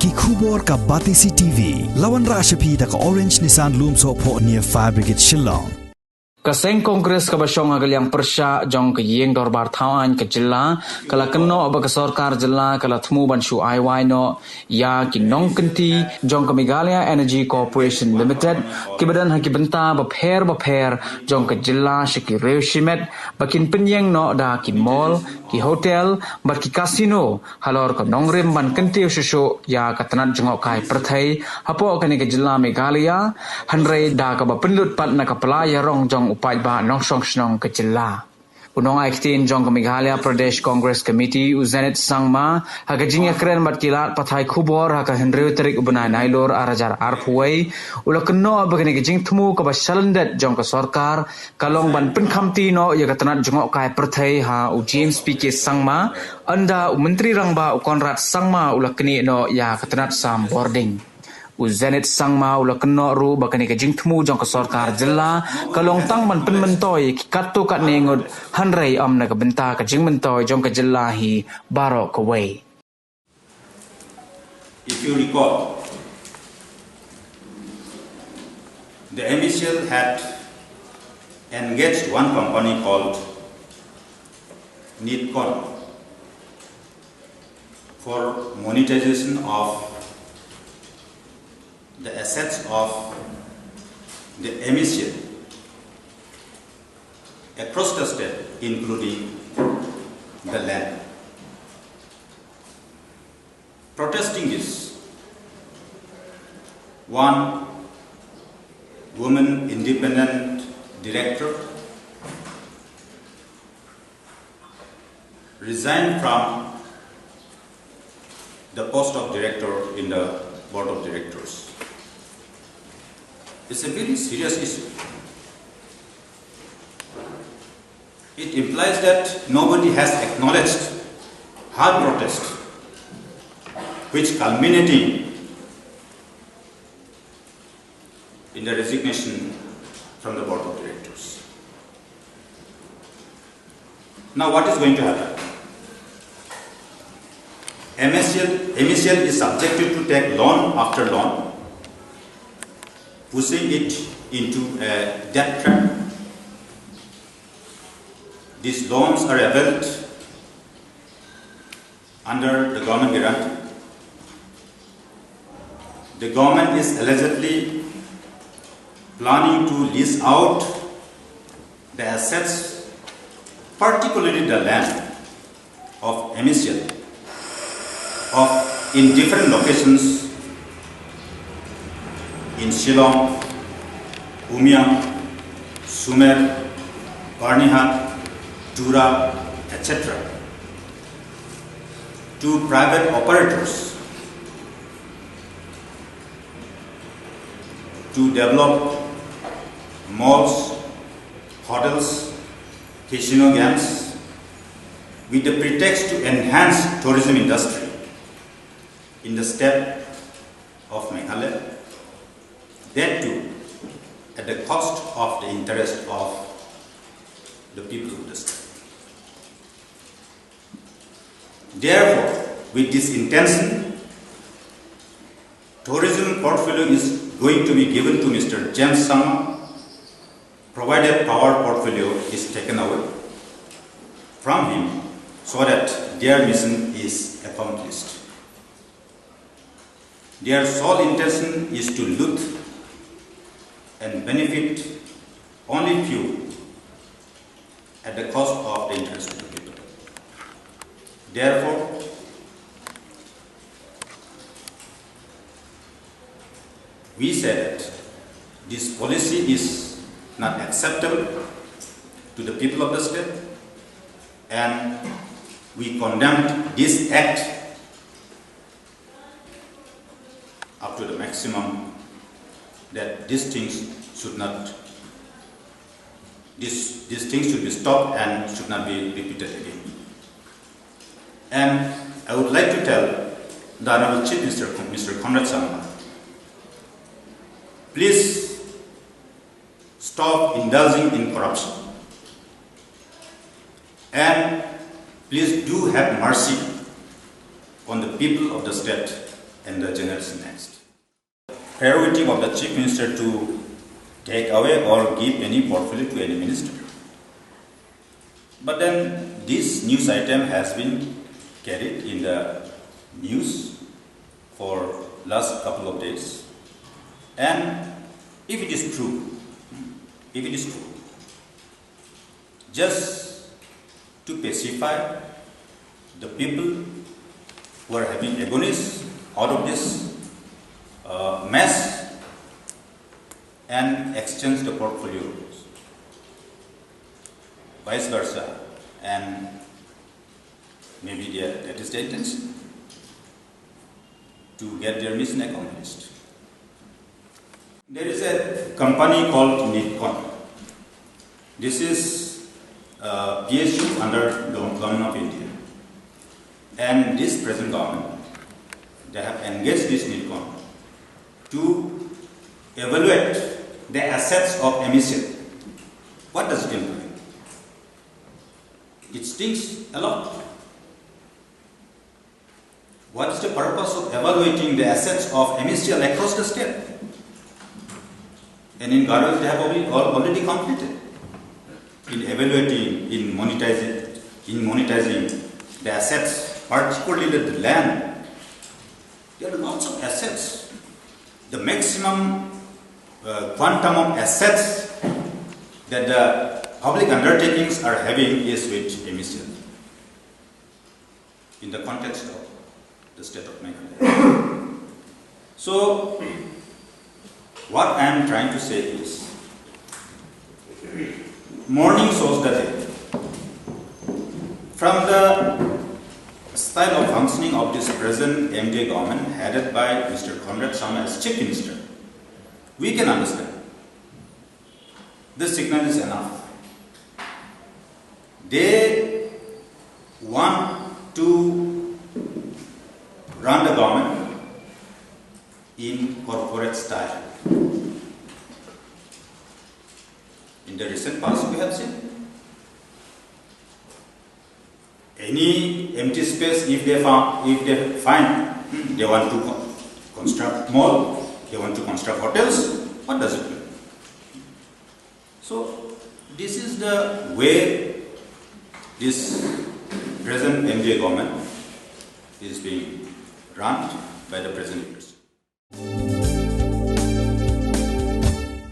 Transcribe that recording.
ki khubor ka Batisi TV lawan ra shapi ta ka Orange Nissan Lumso pho near Fire Brigade Shillong Kaseng Kongres kabasong agal yang persya jong ke yeng dorbar thawan ke jilla kala kenno aba ke sorkar jilla kala THMU ban AIWAI no ya ki NONGKYNTI jong ke Meghalaya Energy Corporation Limited ki badan haki benta bapher jong ke jilla shiki reshimet bakin penyeng no da ki mall ki hotel bat ki kasino halor ke nongrim ban kenti ususuk ya ka tanat jengok kai perthai hapo kani ke jilla Meghalaya hanrei da ka bapendut pat na ka pelaya rong jong upai ba nongsong snong ke jilla Unong AITI jong ke Meghalaya Pradesh Congress Committee uzanet SANGMA hagajing kren mat kilat pathai khubor haka hendreu terik ubnai nailor arajar arpuai ulo kenno bagani gejing THMU ka basalandet jong ke sorkar kalong ban penkhamti no ya katanat jongok kai perthai ha u James PK SANGMA anda menteri rangba ukonrat SANGMA ulo keni no ya katanat sam boarding Uzanet SANGMA ula kenno ru bakani ke jing THMU jong ke sorkar jilla kalong tang man pen mentoi ki katto kat nengut hanrei amna ke benta ke jing mentoi jong ke jilla hi barok away. If you recall, the MeECL had engaged one company called NONGKYNTI for monetization of the assets of the MeECL across the state, including the land. Protesting this, one woman independent director resigned from the post of director in the board of directors. It's a very serious issue. It implies that nobody has acknowledged her protest, which culminating in the resignation from the board of directors. Now what is going to happen? MeECL is subjected to take loan after loan, pushing it into a debt trap. These loans are availed under the government guarantee. The government is allegedly planning to lease out the assets, particularly the land of MeECL, in different locations in Shillong, Umyang, Sumer, Barnihat, Tura, etc. to private operators to develop malls, hotels, casino games with the pretext to enhance tourism industry in the state of Meghalaya. That too, at the cost of the interest of the people of the state. Therefore, with this intention, tourism portfolio is going to be given to Mr. James SANGMA, provided power portfolio is taken away from him so that their mission is accomplished. Their sole intention is to loot and benefit only few at the cost of the interest of the people. Therefore, we said that this policy is not acceptable to the people of the state, and we condemned this act up to the maximum, that these things should not, these things should be stopped and should not be repeated again. And I would like to tell the Honorable Chief Minister, Mr. Conrad SANGMA, please stop indulging in corruption, and please do have mercy on the people of the state and the generation next. Prerogative of the Chief Minister to take away or give any portfolio to any minister. But then this news item has been carried in the news for last couple of days. And if it is true, just to pacify the people who are having agonies out of this mess and exchange the portfolios, vice versa, and maybe that is the intention to get their mission accomplished. There is a company called NITCON. This is PSU under the government of India. And this present government, they have engaged this NITCON to evaluate the assets of MeECL. What does it imply? It stinks a lot. What is the purpose of evaluating the assets of MeECL across the state? And in Gadol, they have already completed in evaluating, in monetizing the assets, particularly the land. There are lots of assets. The maximum quantum of assets that the public undertakings are having is with MeECL in the context of the state of Meghalaya. So, what I am trying to say is, morning shows the day. From the style of functioning of this present MDA government headed by Mr. Conrad Sharma as Chief Minister, we can understand this signal is enough. They want to run the government in corporate style. In the recent past, we have seen any empty space, if they find they want to construct mall, they want to construct hotels, what does it mean? So, this is the way this present MDA government is being run by the present leaders.